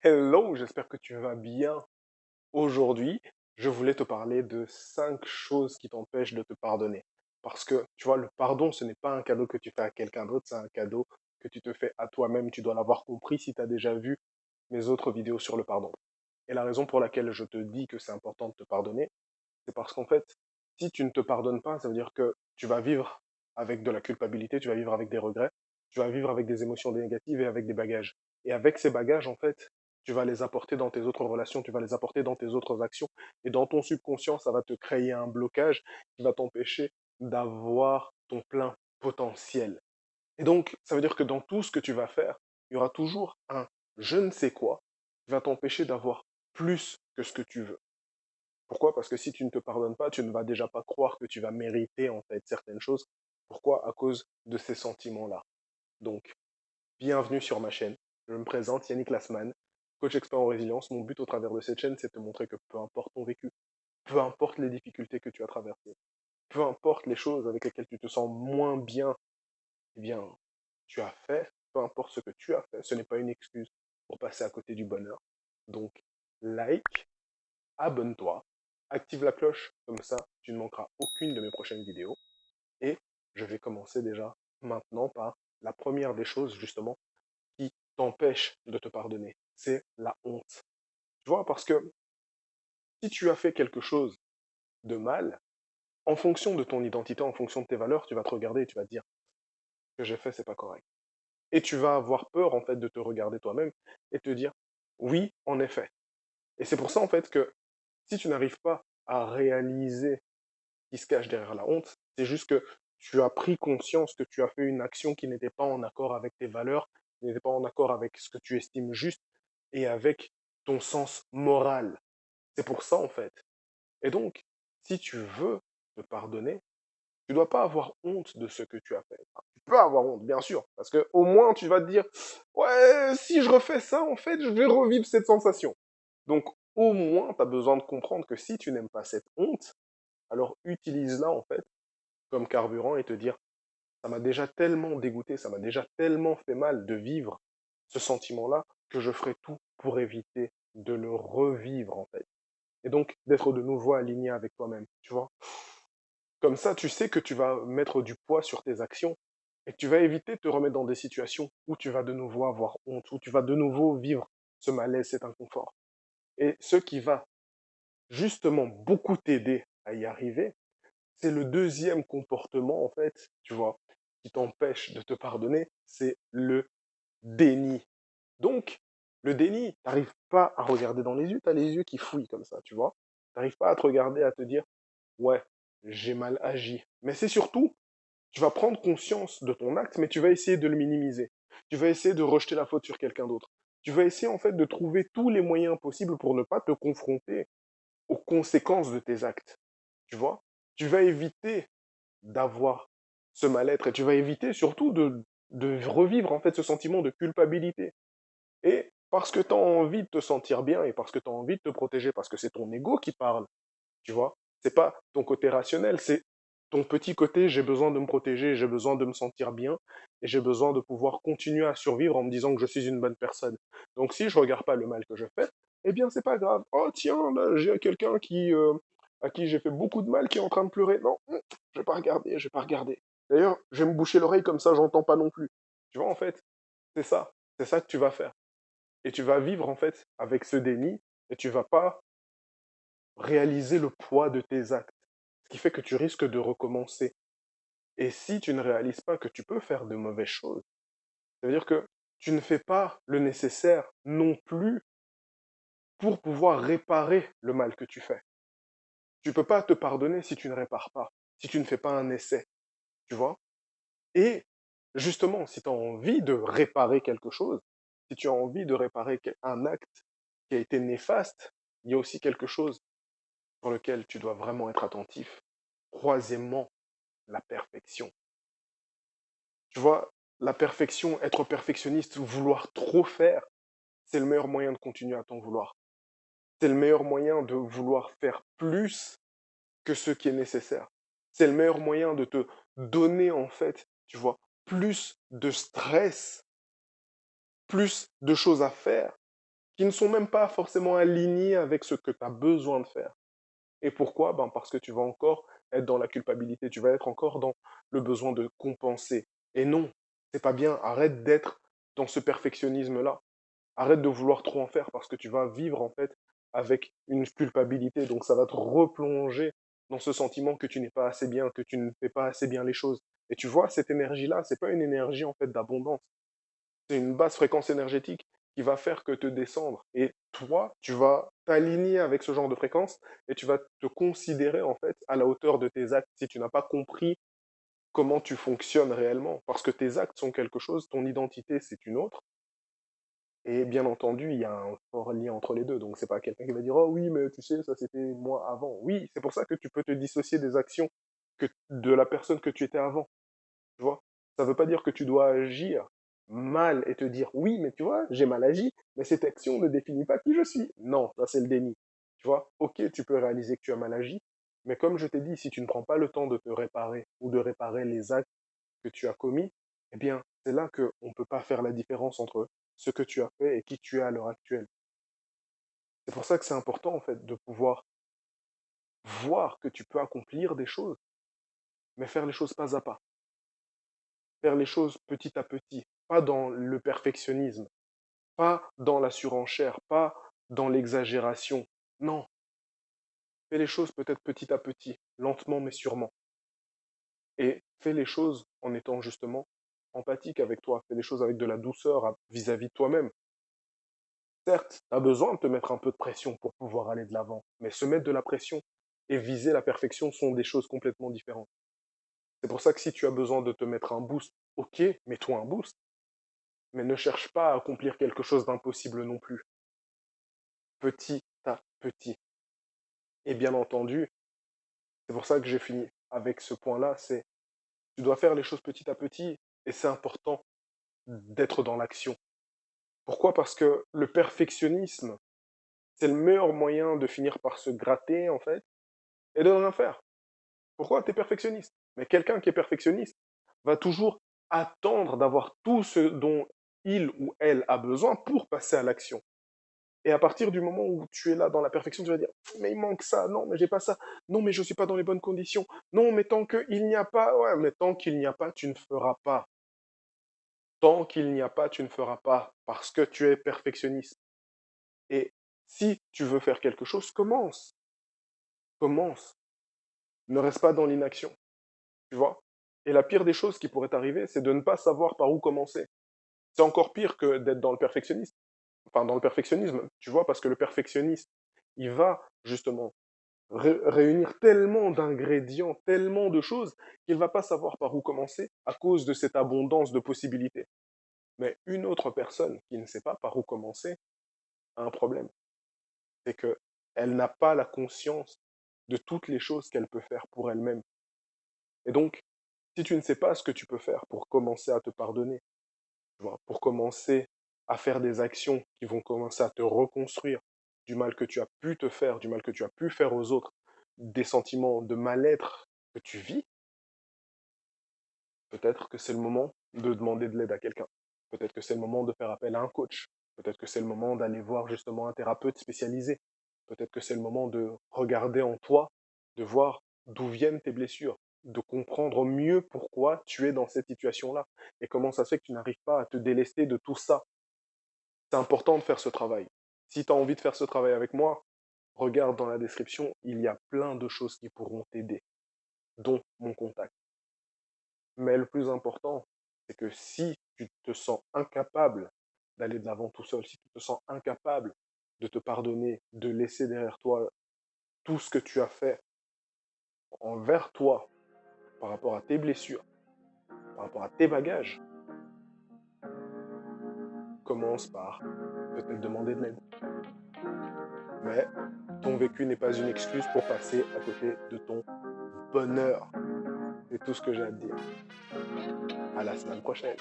Hello, j'espère que tu vas bien. Aujourd'hui, je voulais te parler de 5 choses qui t'empêchent de te pardonner. Parce que, tu vois, le pardon, ce n'est pas un cadeau que tu fais à quelqu'un d'autre, c'est un cadeau que tu te fais à toi-même. Tu dois l'avoir compris si tu as déjà vu mes autres vidéos sur le pardon. Et la raison pour laquelle je te dis que c'est important de te pardonner, c'est parce qu'en fait, si tu ne te pardonnes pas, ça veut dire que tu vas vivre avec de la culpabilité, tu vas vivre avec des regrets, tu vas vivre avec des émotions négatives et avec des bagages. Et avec ces bagages, en fait, tu vas les apporter dans tes autres relations, tu vas les apporter dans tes autres actions. Et dans ton subconscient, ça va te créer un blocage qui va t'empêcher d'avoir ton plein potentiel. Et donc, ça veut dire que dans tout ce que tu vas faire, il y aura toujours un je ne sais quoi qui va t'empêcher d'avoir plus que ce que tu veux. Pourquoi? Parce que si tu ne te pardonnes pas, tu ne vas déjà pas croire que tu vas mériter en fait certaines choses. Pourquoi? À cause de ces sentiments-là. Donc, bienvenue sur ma chaîne. Je me présente, Yannick Lassman, coach expert en résilience. Mon but au travers de cette chaîne, c'est de te montrer que peu importe ton vécu, peu importe les difficultés que tu as traversées, peu importe les choses avec lesquelles tu te sens moins bien, eh bien, tu as fait, peu importe ce que tu as fait, ce n'est pas une excuse pour passer à côté du bonheur. Donc, like, abonne-toi, active la cloche, comme ça tu ne manqueras aucune de mes prochaines vidéos. Et je vais commencer déjà maintenant par la première des choses justement qui t'empêche de te pardonner, c'est la honte. Tu vois, parce que si tu as fait quelque chose de mal, en fonction de ton identité, en fonction de tes valeurs, tu vas te regarder et tu vas te dire ce que j'ai fait, c'est pas correct. Et tu vas avoir peur en fait de te regarder toi-même et te dire oui, en effet. Et c'est pour ça en fait que si tu n'arrives pas à réaliser qui se cache derrière la honte. C'est juste que tu as pris conscience que tu as fait une action qui n'était pas en accord avec tes valeurs, qui n'était pas en accord avec ce que tu estimes juste et avec ton sens moral. C'est pour ça, en fait. Et donc, si tu veux te pardonner, tu dois pas avoir honte de ce que tu as fait. Enfin, tu peux avoir honte, bien sûr, parce que au moins tu vas te dire, ouais, si je refais ça, en fait, je vais revivre cette sensation. Donc, au moins, tu as besoin de comprendre que si tu n'aimes pas cette honte, alors utilise-la, en fait, comme carburant et te dire, ça m'a déjà tellement dégoûté, ça m'a déjà tellement fait mal de vivre ce sentiment-là que je ferai tout pour éviter de le revivre en fait. Et donc d'être de nouveau aligné avec toi-même, tu vois. Comme ça, tu sais que tu vas mettre du poids sur tes actions et que tu vas éviter de te remettre dans des situations où tu vas de nouveau avoir honte, où tu vas de nouveau vivre ce malaise, cet inconfort. Et ce qui va justement beaucoup t'aider à y arriver, c'est le deuxième comportement, en fait, tu vois, qui t'empêche de te pardonner, c'est le déni. Donc, le déni, tu n'arrives pas à regarder dans les yeux, tu as les yeux qui fouillent comme ça, tu vois. Tu n'arrives pas à te regarder, à te dire, ouais, j'ai mal agi. Mais c'est surtout, tu vas prendre conscience de ton acte, mais tu vas essayer de le minimiser. Tu vas essayer de rejeter la faute sur quelqu'un d'autre. Tu vas essayer, en fait, de trouver tous les moyens possibles pour ne pas te confronter aux conséquences de tes actes. Tu vois. Tu vas éviter d'avoir ce mal-être et tu vas éviter surtout de revivre en fait ce sentiment de culpabilité. Et parce que tu as envie de te sentir bien et parce que tu as envie de te protéger, parce que c'est ton ego qui parle, tu vois. C'est pas ton côté rationnel, c'est ton petit côté j'ai besoin de me protéger, j'ai besoin de me sentir bien et j'ai besoin de pouvoir continuer à survivre en me disant que je suis une bonne personne. Donc si je regarde pas le mal que je fais, eh bien c'est pas grave. Oh tiens, là j'ai quelqu'un qui à qui j'ai fait beaucoup de mal qui est en train de pleurer. Non, je vais pas regarder, je vais pas regarder. D'ailleurs, je vais me boucher l'oreille comme ça, j'entends pas non plus. Tu vois en fait, c'est ça, c'est ça que tu vas faire. Et tu vas vivre en fait avec ce déni et tu vas pas réaliser le poids de tes actes. Ce qui fait que tu risques de recommencer. Et si tu ne réalises pas que tu peux faire de mauvaises choses, ça veut dire que tu ne fais pas le nécessaire non plus pour pouvoir réparer le mal que tu fais. Tu ne peux pas te pardonner si tu ne répares pas, si tu ne fais pas un essai, tu vois. Et justement, si tu as envie de réparer quelque chose, si tu as envie de réparer un acte qui a été néfaste, il y a aussi quelque chose sur lequel tu dois vraiment être attentif. Troisièmement, la perfection. Tu vois, la perfection, être perfectionniste, vouloir trop faire, c'est le meilleur moyen de continuer à t'en vouloir. C'est le meilleur moyen de vouloir faire plus que ce qui est nécessaire. C'est le meilleur moyen de te donner, en fait, tu vois, plus de stress, plus de choses à faire, qui ne sont même pas forcément alignés avec ce que tu as besoin de faire. Et pourquoi? Ben, parce que tu vas encore être dans la culpabilité, tu vas être encore dans le besoin de compenser. Et non, c'est pas bien. Arrête d'être dans ce perfectionnisme-là. Arrête de vouloir trop en faire parce que tu vas vivre en fait avec une culpabilité. Donc ça va te replonger dans ce sentiment que tu n'es pas assez bien, que tu ne fais pas assez bien les choses. Et tu vois, cette énergie-là, c'est pas une énergie en fait d'abondance. C'est une basse fréquence énergétique qui va faire que te descendre. Et toi, tu vas t'aligner avec ce genre de fréquence et tu vas te considérer en fait à la hauteur de tes actes si tu n'as pas compris comment tu fonctionnes réellement. Parce que tes actes sont quelque chose, ton identité c'est une autre. Et bien entendu, il y a un fort lien entre les deux. Donc c'est pas quelqu'un qui va dire oh oui, mais tu sais, ça c'était moi avant. Oui, c'est pour ça que tu peux te dissocier des actions que de la personne que tu étais avant. Tu vois? Ça veut pas dire que tu dois agir mal et te dire: «Oui, mais tu vois, j'ai mal agi, mais cette action ne définit pas qui je suis». Non, ça c'est le déni. Tu vois? OK, tu peux réaliser que tu as mal agi, mais comme je t'ai dit, si tu ne prends pas le temps de te réparer ou de réparer les actes que tu as commis, eh bien, c'est là qu'on ne peut pas faire la différence entre ce que tu as fait et qui tu es à l'heure actuelle. C'est pour ça que c'est important, en fait, de pouvoir voir que tu peux accomplir des choses, mais faire les choses pas à pas. Faire les choses petit à petit, pas dans le perfectionnisme, pas dans la surenchère, pas dans l'exagération. Non, fais les choses peut-être petit à petit, lentement mais sûrement. Et fais les choses en étant justement empathique avec toi, fais les choses avec de la douceur vis-à-vis de toi-même. Certes, tu as besoin de te mettre un peu de pression pour pouvoir aller de l'avant, mais se mettre de la pression et viser la perfection sont des choses complètement différentes. C'est pour ça que si tu as besoin de te mettre un boost, ok, mets-toi un boost, mais ne cherche pas à accomplir quelque chose d'impossible non plus. Petit à petit. Et bien entendu, c'est pour ça que j'ai fini avec ce point-là, c'est tu dois faire les choses petit à petit et c'est important d'être dans l'action. Pourquoi? Parce que le perfectionnisme, c'est le meilleur moyen de finir par se gratter en fait et de rien faire. Pourquoi? Tu es perfectionniste. Mais quelqu'un qui est perfectionniste va toujours attendre d'avoir tout ce dont il ou elle a besoin pour passer à l'action. Et à partir du moment où tu es là dans la perfection, tu vas dire, mais il manque ça, non, mais j'ai pas ça, non, mais je suis pas dans les bonnes conditions, non, mais tant qu'il n'y a pas, ouais, mais tant qu'il n'y a pas, tu ne feras pas. Tant qu'il n'y a pas, tu ne feras pas, parce que tu es perfectionniste. Et si tu veux faire quelque chose, commence, commence. Ne reste pas dans l'inaction, tu vois. Et la pire des choses qui pourrait t'arriver, c'est de ne pas savoir par où commencer. C'est encore pire que d'être dans le perfectionnisme, enfin dans le perfectionnisme, tu vois, parce que le perfectionniste, il va justement réunir tellement d'ingrédients, tellement de choses, qu'il ne va pas savoir par où commencer à cause de cette abondance de possibilités. Mais une autre personne qui ne sait pas par où commencer a un problème. C'est qu'elle n'a pas la conscience de toutes les choses qu'elle peut faire pour elle-même. Et donc, si tu ne sais pas ce que tu peux faire pour commencer à te pardonner, tu vois, pour commencer à faire des actions qui vont commencer à te reconstruire du mal que tu as pu te faire, du mal que tu as pu faire aux autres, des sentiments de mal-être que tu vis, peut-être que c'est le moment de demander de l'aide à quelqu'un. Peut-être que c'est le moment de faire appel à un coach. Peut-être que c'est le moment d'aller voir justement un thérapeute spécialisé. Peut-être que c'est le moment de regarder en toi, de voir d'où viennent tes blessures, de comprendre mieux pourquoi tu es dans cette situation-là et comment ça se fait que tu n'arrives pas à te délester de tout ça. C'est important de faire ce travail. Si tu as envie de faire ce travail avec moi, regarde dans la description, il y a plein de choses qui pourront t'aider, dont mon contact. Mais le plus important, c'est que si tu te sens incapable d'aller de l'avant tout seul, si tu te sens incapable de te pardonner, de laisser derrière toi tout ce que tu as fait envers toi par rapport à tes blessures, par rapport à tes bagages, commence par peut-être demander de l'aide. Mais ton vécu n'est pas une excuse pour passer à côté de ton bonheur. C'est tout ce que j'ai à te dire. À la semaine prochaine.